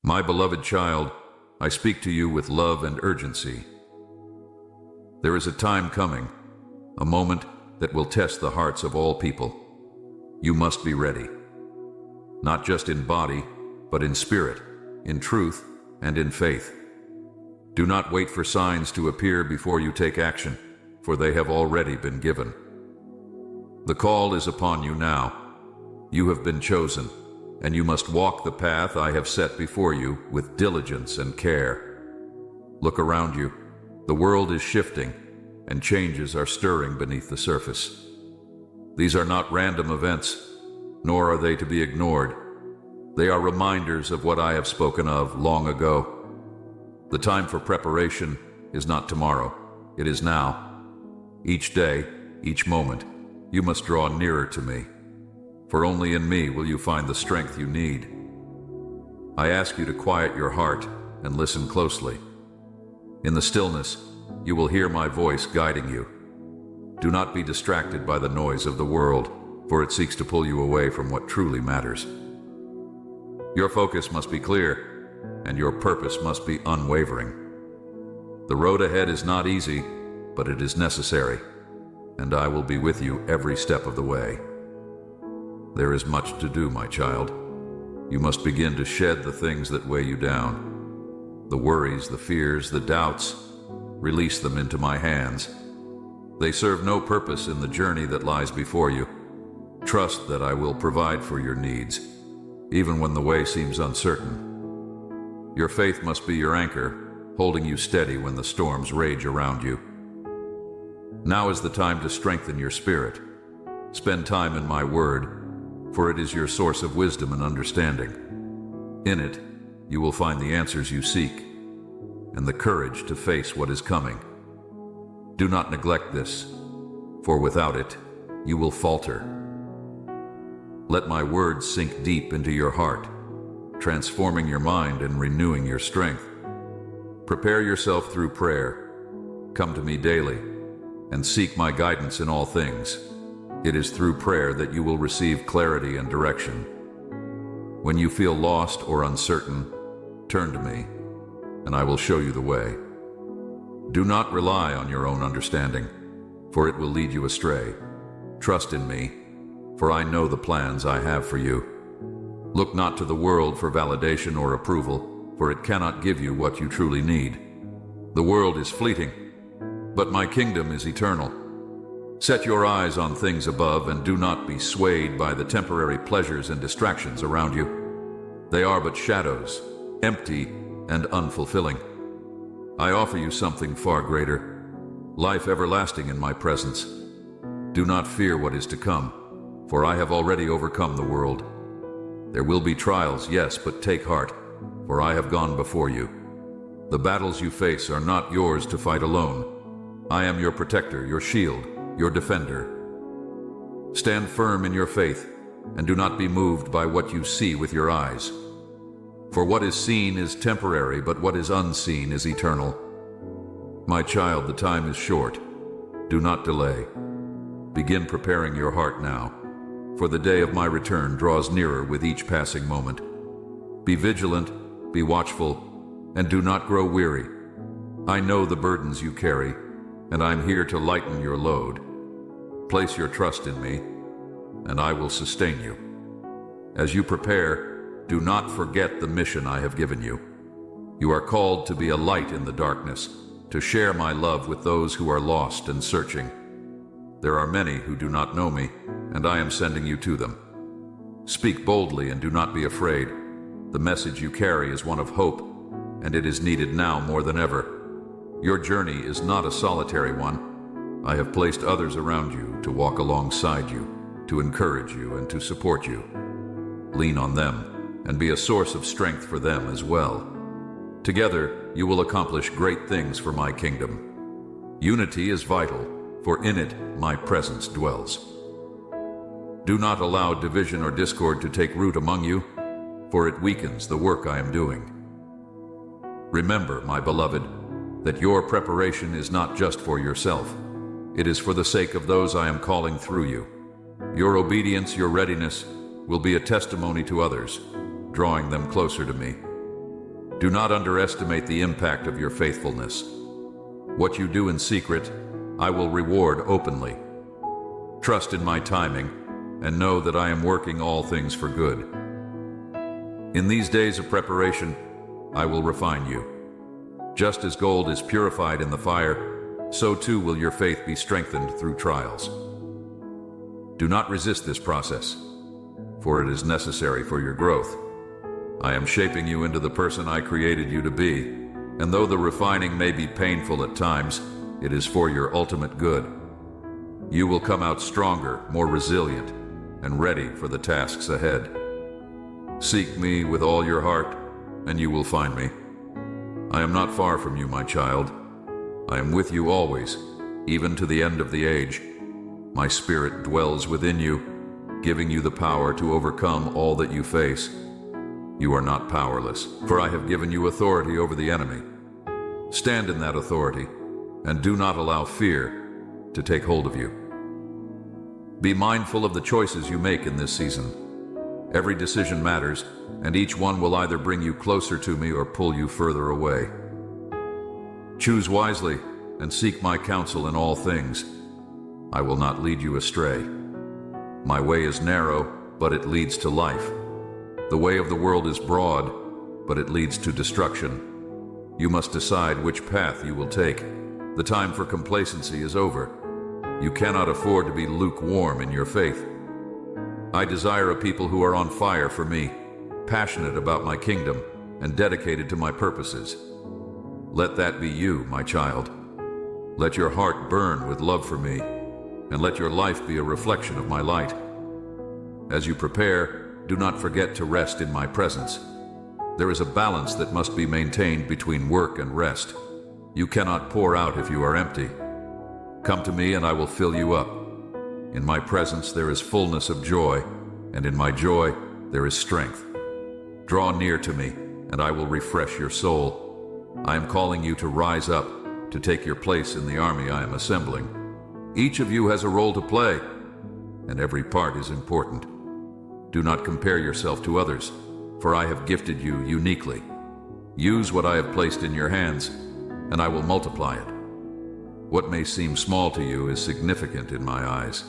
My beloved child, I speak to you with love and urgency. There is a time coming, a moment that will test the hearts of all people. You must be ready, not just in body, but in spirit, in truth, and in faith. Do not wait for signs to appear before you take action, for they have already been given. The call is upon you now. You have been chosen, and you must walk the path I have set before you with diligence and care. Look around you. The world is shifting, and changes are stirring beneath the surface. These are not random events, nor are they to be ignored. They are reminders of what I have spoken of long ago. The time for preparation is not tomorrow, it is now. Each day, each moment, you must draw nearer to me, for only in me will you find the strength you need. I ask you to quiet your heart and listen closely. In the stillness, you will hear my voice guiding you. Do not be distracted by the noise of the world, for it seeks to pull you away from what truly matters. Your focus must be clear, and your purpose must be unwavering. The road ahead is not easy, but it is necessary, and I will be with you every step of the way. There is much to do, my child. You must begin to shed the things that weigh you down. The worries, the fears, the doubts, release them into my hands. They serve no purpose in the journey that lies before you. Trust that I will provide for your needs, even when the way seems uncertain. Your faith must be your anchor, holding you steady when the storms rage around you. Now is the time to strengthen your spirit. Spend time in my word, for it is your source of wisdom and understanding. In it, you will find the answers you seek, and the courage to face what is coming. Do not neglect this, for without it, you will falter. Let my words sink deep into your heart, transforming your mind and renewing your strength. Prepare yourself through prayer. Come to me daily, and seek my guidance in all things. It is through prayer that you will receive clarity and direction. When you feel lost or uncertain, turn to me, and I will show you the way. Do not rely on your own understanding, for it will lead you astray. Trust in me, for I know the plans I have for you. Look not to the world for validation or approval, for it cannot give you what you truly need. The world is fleeting, but my kingdom is eternal. Set your eyes on things above and do not be swayed by the temporary pleasures and distractions around you. They are but shadows, empty and unfulfilling. I offer you something far greater, life everlasting in my presence. Do not fear what is to come, for I have already overcome the world. There will be trials, yes, but take heart, for I have gone before you. The battles you face are not yours to fight alone. I am your protector, your shield, your defender. Stand firm in your faith, and do not be moved by what you see with your eyes. For what is seen is temporary, but what is unseen is eternal. My child, the time is short. Do not delay. Begin preparing your heart now, for the day of my return draws nearer with each passing moment. Be vigilant, be watchful, and do not grow weary. I know the burdens you carry, and I'm here to lighten your load. Place your trust in me, and I will sustain you. As you prepare, do not forget the mission I have given you. You are called to be a light in the darkness, to share my love with those who are lost and searching. There are many who do not know me, and I am sending you to them. Speak boldly and do not be afraid. The message you carry is one of hope, and it is needed now more than ever. Your journey is not a solitary one. I have placed others around you to walk alongside you, to encourage you and to support you. Lean on them and be a source of strength for them as well. Together, you will accomplish great things for my kingdom. Unity is vital, for in it my presence dwells. Do not allow division or discord to take root among you, for it weakens the work I am doing. Remember, my beloved, that your preparation is not just for yourself. It is for the sake of those I am calling through you. Your obedience, your readiness, will be a testimony to others, drawing them closer to me. Do not underestimate the impact of your faithfulness. What you do in secret, I will reward openly. Trust in my timing, and know that I am working all things for good. In these days of preparation, I will refine you. Just as gold is purified in the fire, so too will your faith be strengthened through trials. Do not resist this process, for it is necessary for your growth. I am shaping you into the person I created you to be, and though the refining may be painful at times, it is for your ultimate good. You will come out stronger, more resilient, and ready for the tasks ahead. Seek me with all your heart, and you will find me. I am not far from you, my child. I am with you always, even to the end of the age. My spirit dwells within you, giving you the power to overcome all that you face. You are not powerless, for I have given you authority over the enemy. Stand in that authority, and do not allow fear to take hold of you. Be mindful of the choices you make in this season. Every decision matters, and each one will either bring you closer to me or pull you further away. Choose wisely and seek my counsel in all things. I will not lead you astray. My way is narrow, but it leads to life. The way of the world is broad, but it leads to destruction. You must decide which path you will take. The time for complacency is over. You cannot afford to be lukewarm in your faith. I desire a people who are on fire for me, passionate about my kingdom, and dedicated to my purposes. Let that be you, my child. Let your heart burn with love for me, and let your life be a reflection of my light. As you prepare, do not forget to rest in my presence. There is a balance that must be maintained between work and rest. You cannot pour out if you are empty. Come to me and I will fill you up. In my presence there is fullness of joy, and in my joy there is strength. Draw near to me, and I will refresh your soul. I am calling you to rise up, to take your place in the army I am assembling. Each of you has a role to play, and every part is important. Do not compare yourself to others, for I have gifted you uniquely. Use what I have placed in your hands, and I will multiply it. What may seem small to you is significant in my eyes.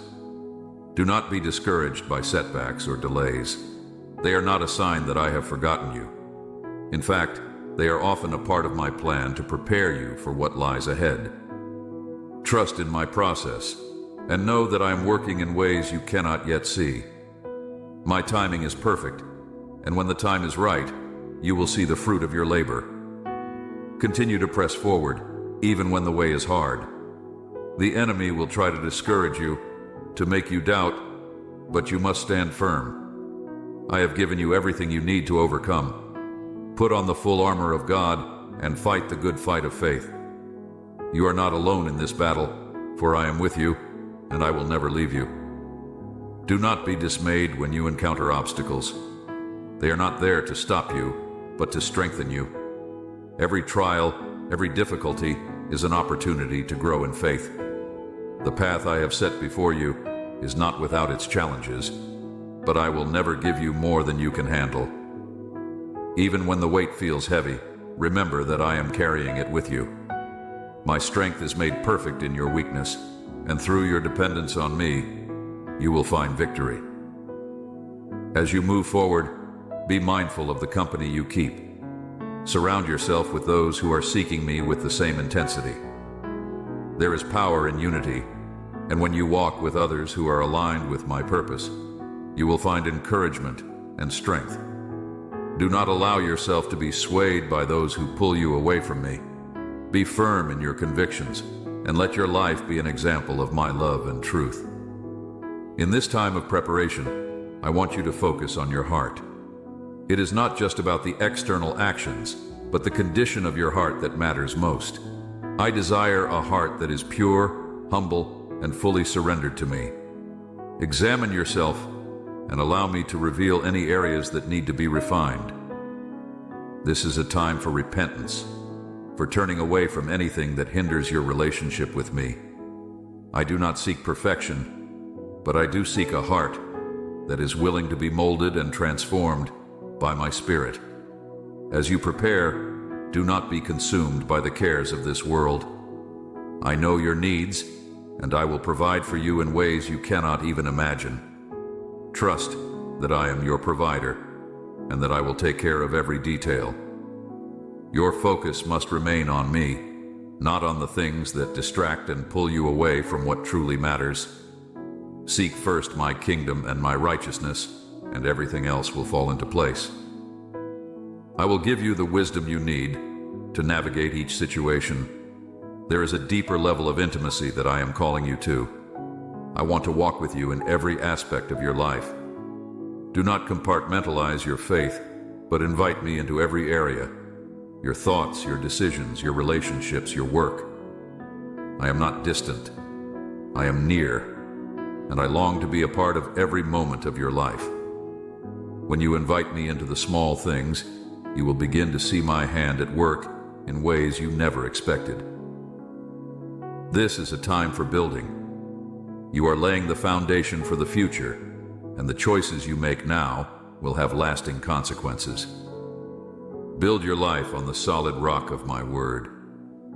Do not be discouraged by setbacks or delays. They are not a sign that I have forgotten you. In fact, they are often a part of my plan to prepare you for what lies ahead. Trust in my process, and know that I am working in ways you cannot yet see. My timing is perfect, and when the time is right, you will see the fruit of your labor. Continue to press forward, even when the way is hard. The enemy will try to discourage you, to make you doubt, but you must stand firm. I have given you everything you need to overcome. Put on the full armor of God and fight the good fight of faith. You are not alone in this battle, for I am with you, and I will never leave you. Do not be dismayed when you encounter obstacles. They are not there to stop you, but to strengthen you. Every trial, every difficulty is an opportunity to grow in faith. The path I have set before you is not without its challenges, but I will never give you more than you can handle. Even when the weight feels heavy, remember that I am carrying it with you. My strength is made perfect in your weakness, and through your dependence on me, you will find victory. As you move forward, be mindful of the company you keep. Surround yourself with those who are seeking me with the same intensity. There is power in unity, and when you walk with others who are aligned with my purpose, you will find encouragement and strength. Do not allow yourself to be swayed by those who pull you away from me. Be firm in your convictions, and let your life be an example of my love and truth. In this time of preparation, I want you to focus on your heart. It is not just about the external actions, but the condition of your heart that matters most. I desire a heart that is pure, humble, and fully surrendered to me. Examine yourself and allow me to reveal any areas that need to be refined. This is a time for repentance, for turning away from anything that hinders your relationship with me. I do not seek perfection, but I do seek a heart that is willing to be molded and transformed by my Spirit. As you prepare, do not be consumed by the cares of this world. I know your needs, and I will provide for you in ways you cannot even imagine. Trust that I am your provider, and that I will take care of every detail. Your focus must remain on me, not on the things that distract and pull you away from what truly matters. Seek first my kingdom and my righteousness, and everything else will fall into place. I will give you the wisdom you need to navigate each situation. There is a deeper level of intimacy that I am calling you to. I want to walk with you in every aspect of your life. Do not compartmentalize your faith, but invite me into every area. Your thoughts, your decisions, your relationships, your work. I am not distant. I am near, and I long to be a part of every moment of your life. When you invite me into the small things, you will begin to see my hand at work in ways you never expected. This is a time for building. You are laying the foundation for the future, and the choices you make now will have lasting consequences. Build your life on the solid rock of my word.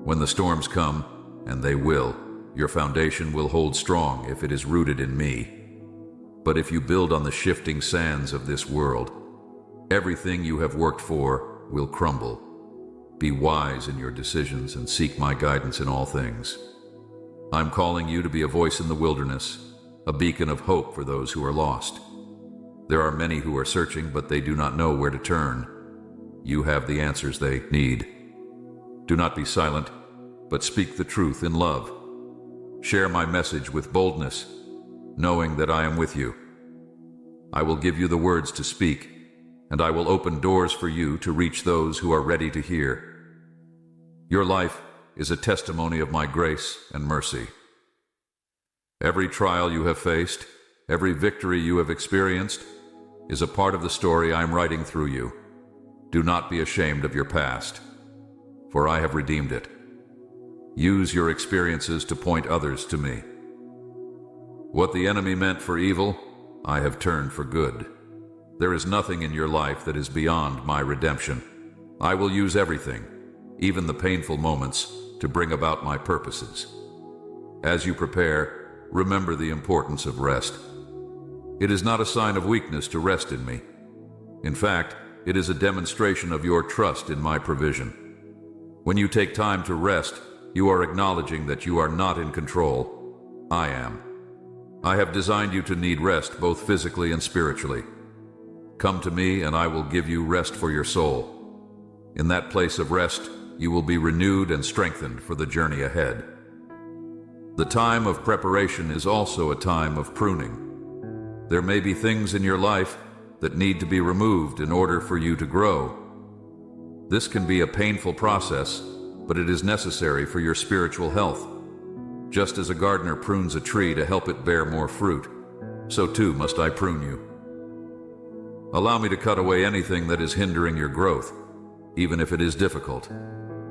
When the storms come, and they will, your foundation will hold strong if it is rooted in me. But if you build on the shifting sands of this world, everything you have worked for will crumble. Be wise in your decisions and seek my guidance in all things. I'm calling you to be a voice in the wilderness, a beacon of hope for those who are lost. There are many who are searching, but they do not know where to turn. You have the answers they need. Do not be silent, but speak the truth in love. Share my message with boldness, knowing that I am with you. I will give you the words to speak, and I will open doors for you to reach those who are ready to hear. Your life is a testimony of my grace and mercy. Every trial you have faced, every victory you have experienced, is a part of the story I am writing through you. Do not be ashamed of your past, for I have redeemed it. Use your experiences to point others to me. What the enemy meant for evil, I have turned for good. There is nothing in your life that is beyond my redemption. I will use everything, even the painful moments, to bring about my purposes. As you prepare, remember the importance of rest. It is not a sign of weakness to rest in me. In fact, it is a demonstration of your trust in my provision. When you take time to rest, you are acknowledging that you are not in control. I am. I have designed you to need rest both physically and spiritually. Come to me and I will give you rest for your soul. In that place of rest, you will be renewed and strengthened for the journey ahead. The time of preparation is also a time of pruning. There may be things in your life that need to be removed in order for you to grow. This can be a painful process, but it is necessary for your spiritual health. Just as a gardener prunes a tree to help it bear more fruit, so too must I prune you. Allow me to cut away anything that is hindering your growth, even if it is difficult.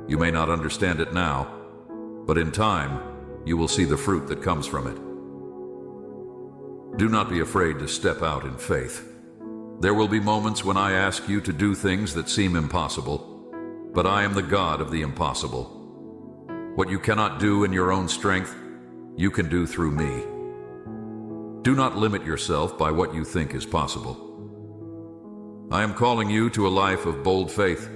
You may not understand it now, but in time, you will see the fruit that comes from it. Do not be afraid to step out in faith. There will be moments when I ask you to do things that seem impossible, but I am the God of the impossible. What you cannot do in your own strength, you can do through me. Do not limit yourself by what you think is possible. I am calling you to a life of bold faith,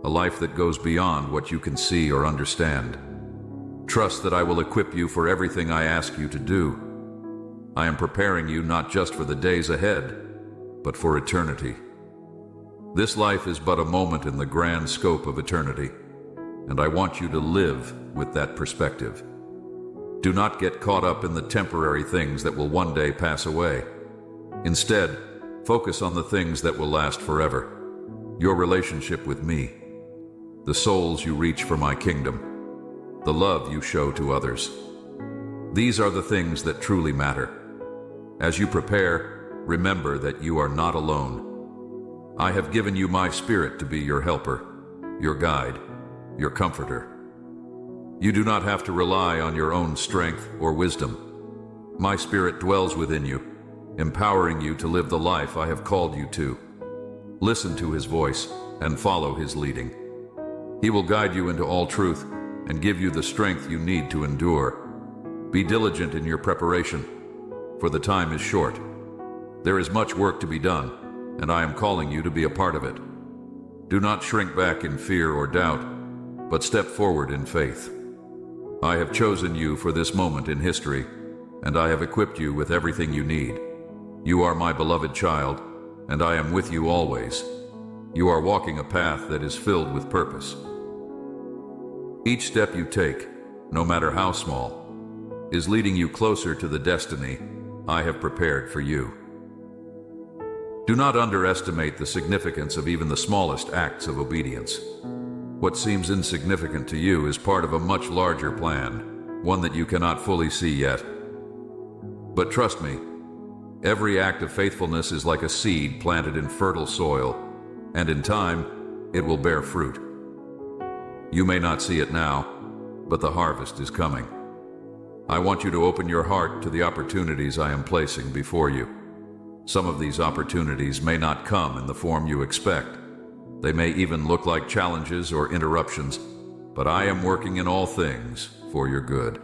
a life that goes beyond what you can see or understand. Trust that I will equip you for everything I ask you to do. I am preparing you not just for the days ahead, but for eternity. This life is but a moment in the grand scope of eternity, and I want you to live with that perspective. Do not get caught up in the temporary things that will one day pass away. Instead, focus on the things that will last forever. Your relationship with me, the souls you reach for my kingdom, the love you show to others. These are the things that truly matter. As you prepare, remember that you are not alone. I have given you my Spirit to be your helper, your guide, your comforter. You do not have to rely on your own strength or wisdom. My Spirit dwells within you, empowering you to live the life I have called you to. Listen to His voice and follow his leading. He will guide you into all truth and give you the strength you need to endure. Be diligent in your preparation, for the time is short. There is much work to be done, and I am calling you to be a part of it. Do not shrink back in fear or doubt, but step forward in faith. I have chosen you for this moment in history, and I have equipped you with everything you need. You are my beloved child, and I am with you always. You are walking a path that is filled with purpose. Each step you take, no matter how small, is leading you closer to the destiny I have prepared for you. Do not underestimate the significance of even the smallest acts of obedience. What seems insignificant to you is part of a much larger plan, one that you cannot fully see yet. But trust me, every act of faithfulness is like a seed planted in fertile soil, and in time, it will bear fruit. You may not see it now, but the harvest is coming. I want you to open your heart to the opportunities I am placing before you. Some of these opportunities may not come in the form you expect. They may even look like challenges or interruptions, but I am working in all things for your good.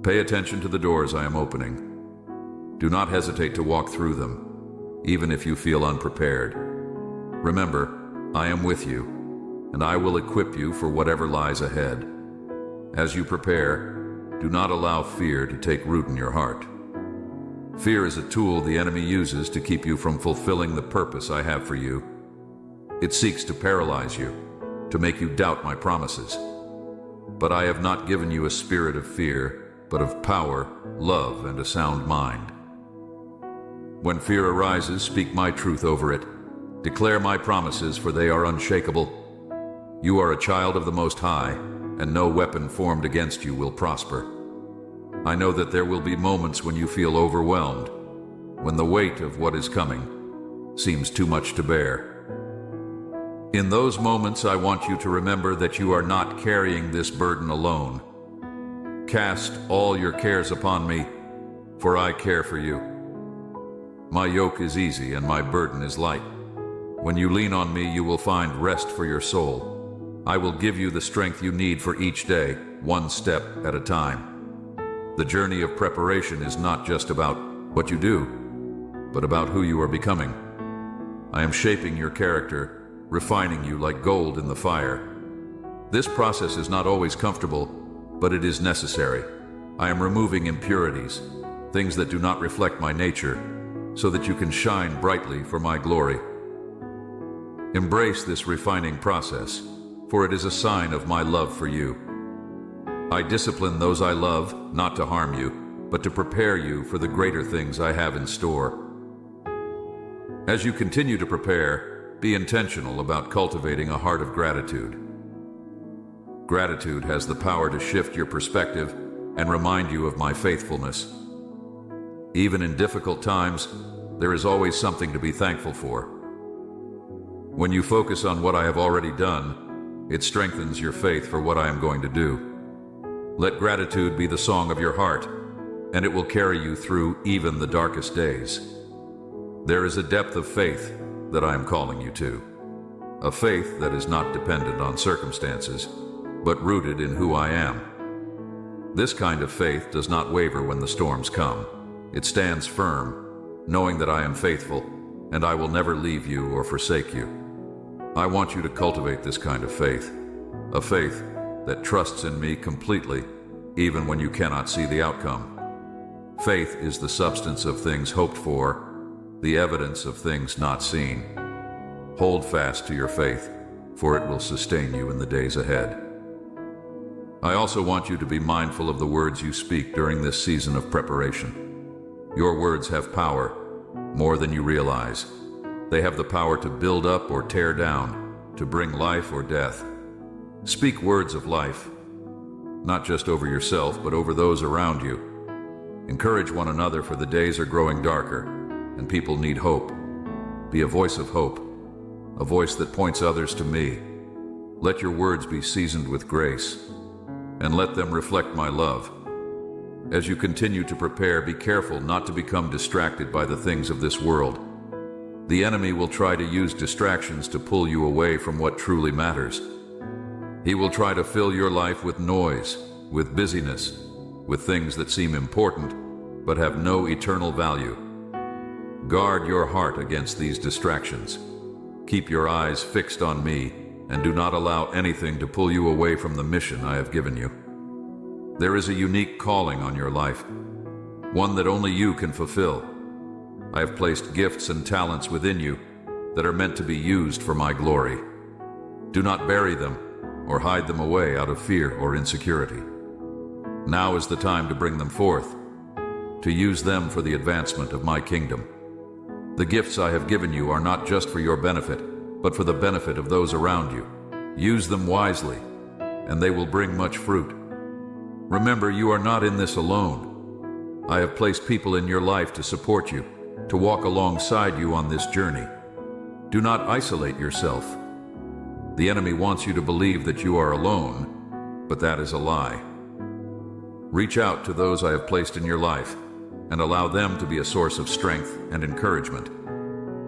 Pay attention to the doors I am opening. Do not hesitate to walk through them, even if you feel unprepared. Remember, I am with you, and I will equip you for whatever lies ahead. As you prepare, do not allow fear to take root in your heart. Fear is a tool the enemy uses to keep you from fulfilling the purpose I have for you. It seeks to paralyze you, to make you doubt my promises. But I have not given you a spirit of fear, but of power, love, and a sound mind. When fear arises, speak my truth over it. Declare my promises, for they are unshakable. You are a child of the Most High, and no weapon formed against you will prosper. I know that there will be moments when you feel overwhelmed, when the weight of what is coming seems too much to bear. In those moments, I want you to remember that you are not carrying this burden alone. Cast all your cares upon me, for I care for you. My yoke is easy and my burden is light. When you lean on me, you will find rest for your soul. I will give you the strength you need for each day, one step at a time. The journey of preparation is not just about what you do, but about who you are becoming. I am shaping your character, refining you like gold in the fire. This process is not always comfortable, but it is necessary. I am removing impurities, things that do not reflect my nature, so that you can shine brightly for my glory. Embrace this refining process, for it is a sign of my love for you. I discipline those I love, not to harm you, but to prepare you for the greater things I have in store. As you continue to prepare, be intentional about cultivating a heart of gratitude. Gratitude has the power to shift your perspective and remind you of my faithfulness. Even in difficult times, there is always something to be thankful for. When you focus on what I have already done, it strengthens your faith for what I am going to do. Let gratitude be the song of your heart, and it will carry you through even the darkest days. There is a depth of faith that I am calling you to, a faith that is not dependent on circumstances, but rooted in who I am. This kind of faith does not waver when the storms come. It stands firm, knowing that I am faithful, and I will never leave you or forsake you. I want you to cultivate this kind of faith, a faith that trusts in me completely, even when you cannot see the outcome. Faith is the substance of things hoped for, the evidence of things not seen. Hold fast to your faith, for it will sustain you in the days ahead. I also want you to be mindful of the words you speak during this season of preparation. Your words have power, more than you realize. They have the power to build up or tear down, to bring life or death. Speak words of life, not just over yourself, but over those around you. Encourage one another, for the days are growing darker, and people need hope. Be a voice of hope, a voice that points others to me. Let your words be seasoned with grace, and let them reflect my love. As you continue to prepare, be careful not to become distracted by the things of this world. The enemy will try to use distractions to pull you away from what truly matters. He will try to fill your life with noise, with busyness, with things that seem important but have no eternal value. Guard your heart against these distractions. Keep your eyes fixed on me, and do not allow anything to pull you away from the mission I have given you. There is a unique calling on your life, one that only you can fulfill. I have placed gifts and talents within you that are meant to be used for my glory. Do not bury them or hide them away out of fear or insecurity. Now is the time to bring them forth, to use them for the advancement of my kingdom. The gifts I have given you are not just for your benefit, but for the benefit of those around you. Use them wisely, and they will bring much fruit. Remember, you are not in this alone. I have placed people in your life to support you, to walk alongside you on this journey. Do not isolate yourself. The enemy wants you to believe that you are alone, but that is a lie. Reach out to those I have placed in your life and allow them to be a source of strength and encouragement.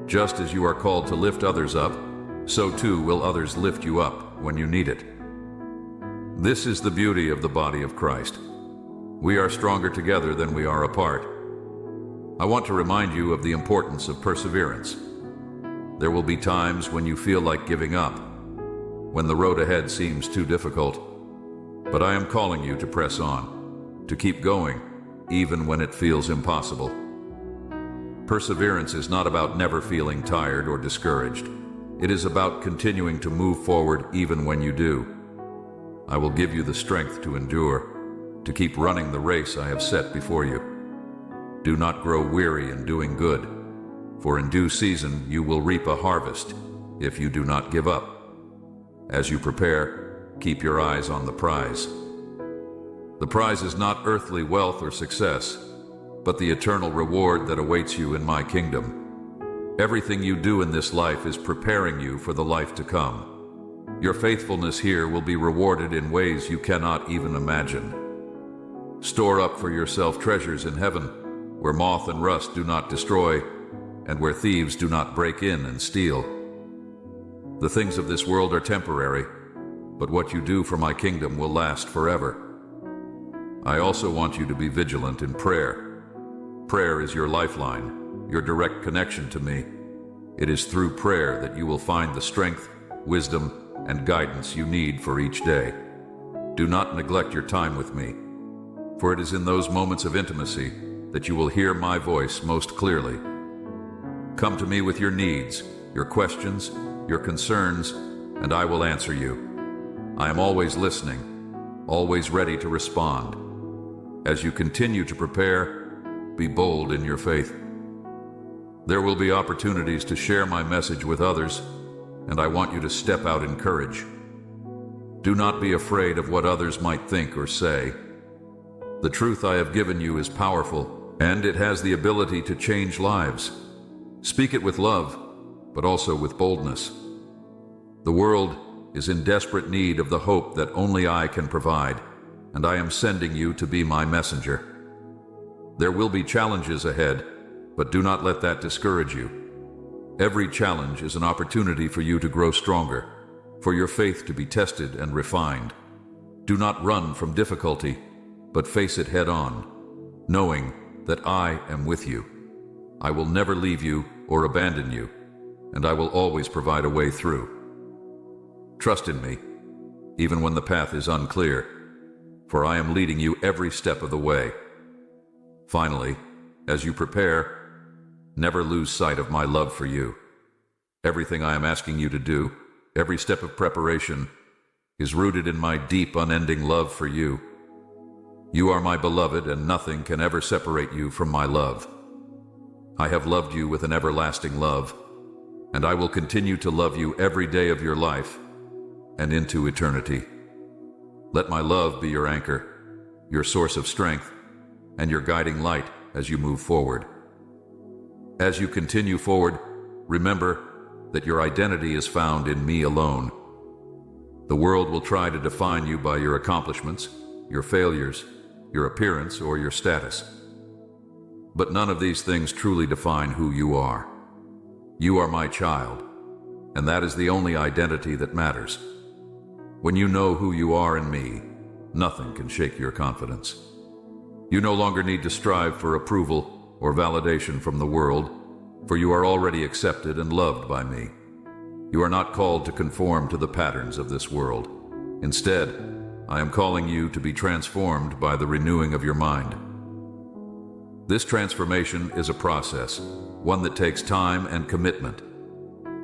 Just as you are called to lift others up, so too will others lift you up when you need it. This is the beauty of the body of Christ. We are stronger together than we are apart. I want to remind you of the importance of perseverance. There will be times when you feel like giving up, when the road ahead seems too difficult. But I am calling you to press on, to keep going, even when it feels impossible. Perseverance is not about never feeling tired or discouraged. It is about continuing to move forward even when you do. I will give you the strength to endure, to keep running the race I have set before you. Do not grow weary in doing good, for in due season you will reap a harvest if you do not give up. As you prepare, keep your eyes on the prize. The prize is not earthly wealth or success, but the eternal reward that awaits you in my kingdom. Everything you do in this life is preparing you for the life to come. Your faithfulness here will be rewarded in ways you cannot even imagine. Store up for yourself treasures in heaven, where moth and rust do not destroy, and where thieves do not break in and steal. The things of this world are temporary, but what you do for my kingdom will last forever. I also want you to be vigilant in prayer. Prayer is your lifeline, your direct connection to me. It is through prayer that you will find the strength, wisdom, and guidance you need for each day. Do not neglect your time with me, for it is in those moments of intimacy that you will hear my voice most clearly. Come to me with your needs, your questions, your concerns, and I will answer you. I am always listening, always ready to respond. As you continue to prepare, be bold in your faith. There will be opportunities to share my message with others, and I want you to step out in courage. Do not be afraid of what others might think or say. The truth I have given you is powerful, and it has the ability to change lives. Speak it with love, but also with boldness. The world is in desperate need of the hope that only I can provide, and I am sending you to be my messenger. There will be challenges ahead, but do not let that discourage you. Every challenge is an opportunity for you to grow stronger, for your faith to be tested and refined. Do not run from difficulty, but face it head on, knowing that I am with you. I will never leave you or abandon you, and I will always provide a way through. Trust in me, even when the path is unclear, for I am leading you every step of the way. Finally, as you prepare, never lose sight of my love for you. Everything I am asking you to do, every step of preparation, is rooted in my deep, unending love for you. You are my beloved, and nothing can ever separate you from my love. I have loved you with an everlasting love, and I will continue to love you every day of your life and into eternity. Let my love be your anchor, your source of strength, and your guiding light as you move forward. As you continue forward, remember that your identity is found in me alone. The world will try to define you by your accomplishments, your failures, your appearance, or your status. But none of these things truly define who you are. You are my child, and that is the only identity that matters. When you know who you are in me, nothing can shake your confidence. You no longer need to strive for approval or validation from the world, for you are already accepted and loved by me. You are not called to conform to the patterns of this world. Instead, I am calling you to be transformed by the renewing of your mind. This transformation is a process, one that takes time and commitment.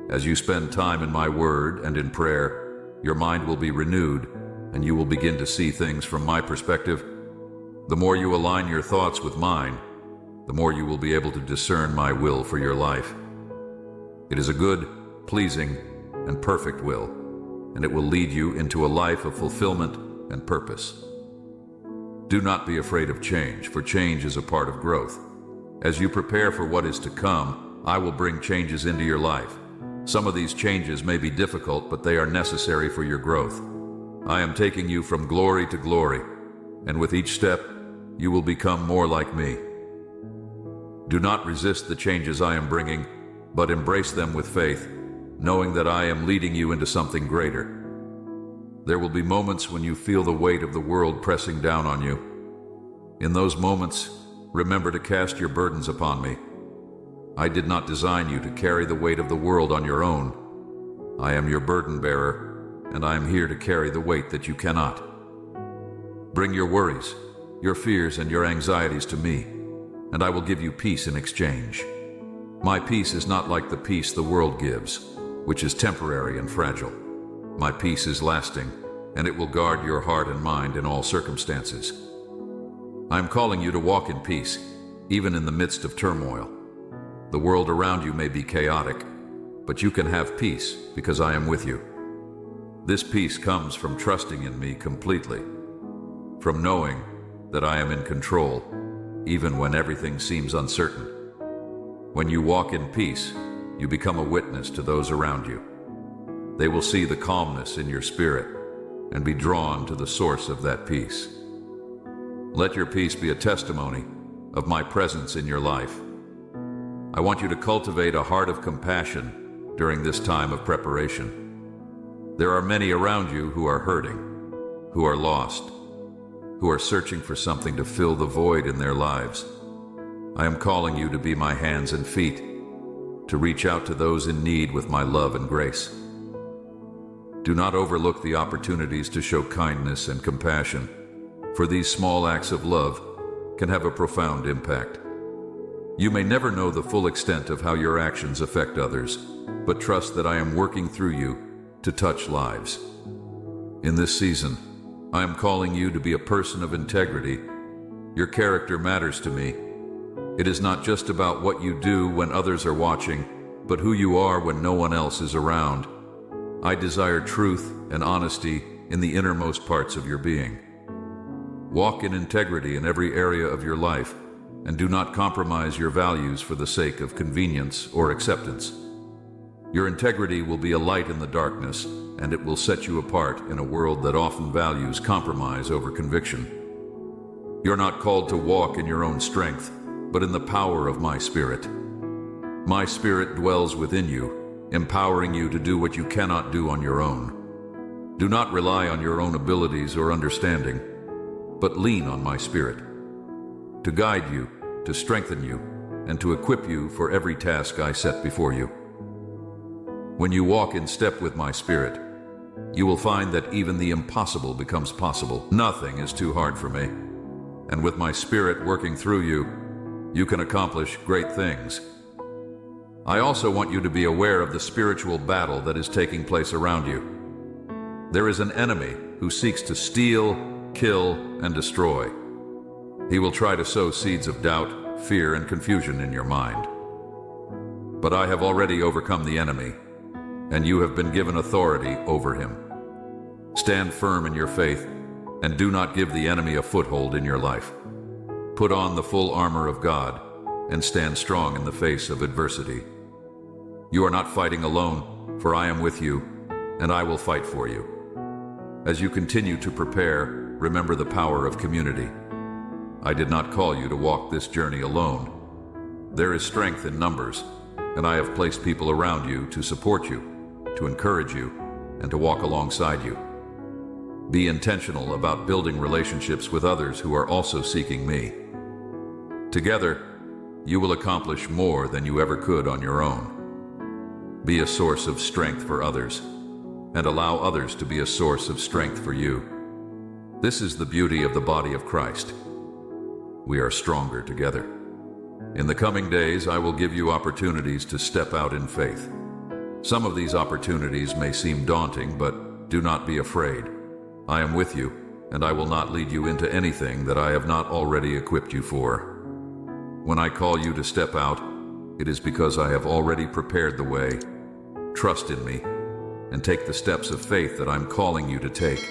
As you spend time in my word and in prayer, your mind will be renewed, and you will begin to see things from my perspective. The more you align your thoughts with mine, the more you will be able to discern my will for your life. It is a good, pleasing, and perfect will, and it will lead you into a life of fulfillment and purpose. Do not be afraid of change, for change is a part of growth. As you prepare for what is to come, I will bring changes into your life. Some of these changes may be difficult, but they are necessary for your growth. I am taking you from glory to glory, and with each step, you will become more like me. Do not resist the changes I am bringing, but embrace them with faith, knowing that I am leading you into something greater. There will be moments when you feel the weight of the world pressing down on you. In those moments, remember to cast your burdens upon me. I did not design you to carry the weight of the world on your own. I am your burden bearer, and I am here to carry the weight that you cannot. Bring your worries, your fears, and your anxieties to me, and I will give you peace in exchange. My peace is not like the peace the world gives, which is temporary and fragile. My peace is lasting, and it will guard your heart and mind in all circumstances. I am calling you to walk in peace, even in the midst of turmoil. The world around you may be chaotic, but you can have peace because I am with you. This peace comes from trusting in me completely, from knowing that I am in control, even when everything seems uncertain. When you walk in peace, you become a witness to those around you. They will see the calmness in your spirit and be drawn to the source of that peace. Let your peace be a testimony of my presence in your life. I want you to cultivate a heart of compassion during this time of preparation. There are many around you who are hurting, who are lost, who are searching for something to fill the void in their lives. I am calling you to be my hands and feet, to reach out to those in need with my love and grace. Do not overlook the opportunities to show kindness and compassion, for these small acts of love can have a profound impact. You may never know the full extent of how your actions affect others, but trust that I am working through you to touch lives. In this season, I am calling you to be a person of integrity. Your character matters to me. It is not just about what you do when others are watching, but who you are when no one else is around. I desire truth and honesty in the innermost parts of your being. Walk in integrity in every area of your life, and do not compromise your values for the sake of convenience or acceptance. Your integrity will be a light in the darkness, and it will set you apart in a world that often values compromise over conviction. You're not called to walk in your own strength, but in the power of my Spirit. My Spirit dwells within you, empowering you to do what you cannot do on your own. Do not rely on your own abilities or understanding, but lean on my Spirit to guide you, to strengthen you, and to equip you for every task I set before you. When you walk in step with my Spirit, you will find that even the impossible becomes possible. Nothing is too hard for me, and with my Spirit working through you, you can accomplish great things. I also want you to be aware of the spiritual battle that is taking place around you. There is an enemy who seeks to steal, kill, and destroy. He will try to sow seeds of doubt, fear, and confusion in your mind. But I have already overcome the enemy, and you have been given authority over him. Stand firm in your faith, and do not give the enemy a foothold in your life. Put on the full armor of God, and stand strong in the face of adversity. You are not fighting alone, for I am with you, and I will fight for you. As you continue to prepare, remember the power of community. I did not call you to walk this journey alone. There is strength in numbers, and I have placed people around you to support you, to encourage you, and to walk alongside you. Be intentional about building relationships with others who are also seeking me. Together, you will accomplish more than you ever could on your own. Be a source of strength for others, and allow others to be a source of strength for you. This is the beauty of the body of Christ. We are stronger together. In the coming days, I will give you opportunities to step out in faith. Some of these opportunities may seem daunting, but do not be afraid. I am with you, and I will not lead you into anything that I have not already equipped you for. When I call you to step out, it is because I have already prepared the way. Trust in me, and take the steps of faith that I'm calling you to take.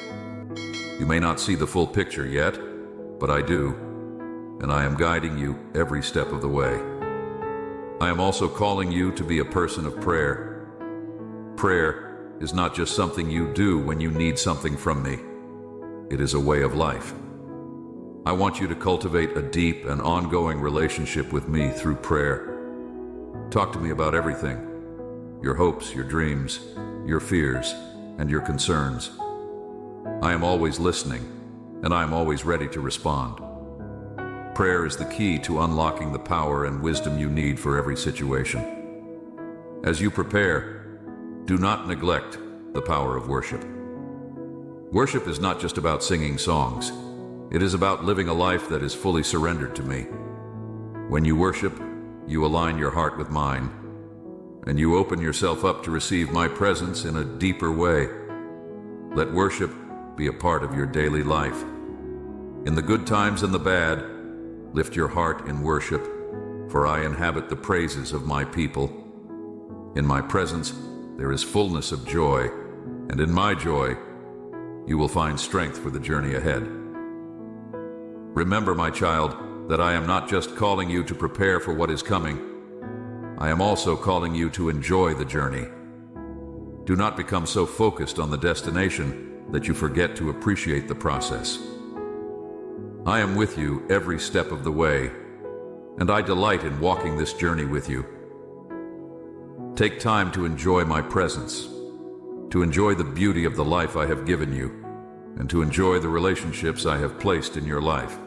You may not see the full picture yet, but I do, and I am guiding you every step of the way. I am also calling you to be a person of prayer. Prayer is not just something you do when you need something from me. It is a way of life. I want you to cultivate a deep and ongoing relationship with me through prayer. Talk to me about everything: your hopes, your dreams, your fears, and your concerns. I am always listening, and I am always ready to respond. Prayer is the key to unlocking the power and wisdom you need for every situation. As you prepare, do not neglect the power of worship. Worship is not just about singing songs. It is about living a life that is fully surrendered to me. When you worship, you align your heart with mine, and you open yourself up to receive my presence in a deeper way. Let worship be a part of your daily life. In the good times and the bad, lift your heart in worship, for I inhabit the praises of my people. In my presence, there is fullness of joy, and in my joy, you will find strength for the journey ahead. Remember, my child, that I am not just calling you to prepare for what is coming. I am also calling you to enjoy the journey. Do not become so focused on the destination that you forget to appreciate the process. I am with you every step of the way, and I delight in walking this journey with you. Take time to enjoy my presence, to enjoy the beauty of the life I have given you, and to enjoy the relationships I have placed in your life.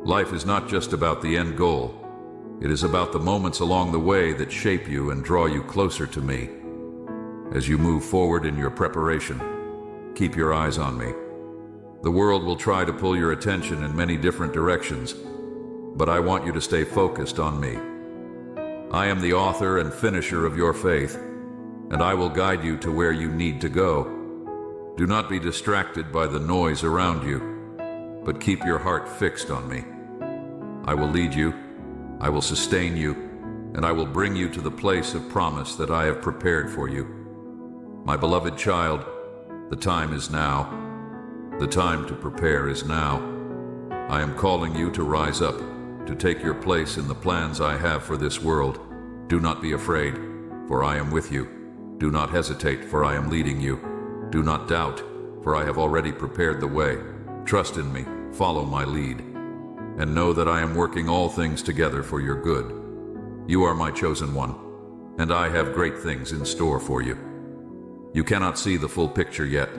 Life is not just about the end goal. It is about the moments along the way that shape you and draw you closer to me. As you move forward in your preparation, keep your eyes on me. The world will try to pull your attention in many different directions, but I want you to stay focused on me. I am the author and finisher of your faith, and I will guide you to where you need to go. Do not be distracted by the noise around you, but keep your heart fixed on me. I will lead you, I will sustain you, and I will bring you to the place of promise that I have prepared for you. My beloved child, the time is now. The time to prepare is now. I am calling you to rise up, to take your place in the plans I have for this world. Do not be afraid, for I am with you. Do not hesitate, for I am leading you. Do not doubt, for I have already prepared the way. Trust in me, follow my lead, and know that I am working all things together for your good. You are my chosen one, and I have great things in store for you. You cannot see the full picture yet,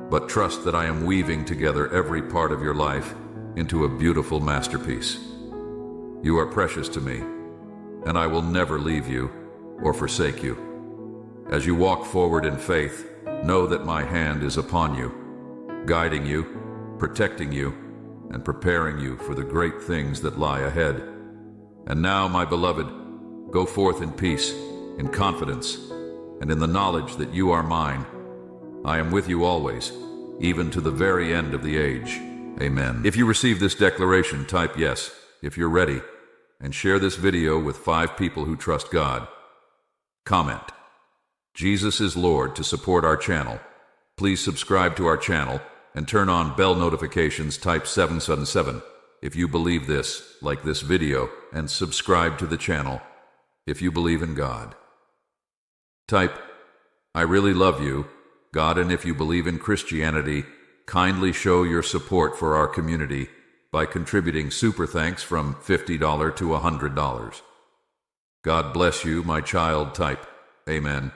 but trust that I am weaving together every part of your life into a beautiful masterpiece. You are precious to me, and I will never leave you or forsake you. As you walk forward in faith, know that my hand is upon you, guiding you, protecting you, and preparing you for the great things that lie ahead. And now, my beloved, go forth in peace, in confidence, and in the knowledge that you are mine. I am with you always, even to the very end of the age. Amen. If you receive this declaration, type yes if you're ready, and share this video with 5 people who trust God. Comment, Jesus is Lord, to support our channel. Please subscribe to our channel and turn on bell notifications. Type 777 if you believe this, like this video, and subscribe to the channel if you believe in God. Type, I really love you, God, and if you believe in Christianity, kindly show your support for our community by contributing super thanks from $50 to $100. God bless you, my child type. Amen.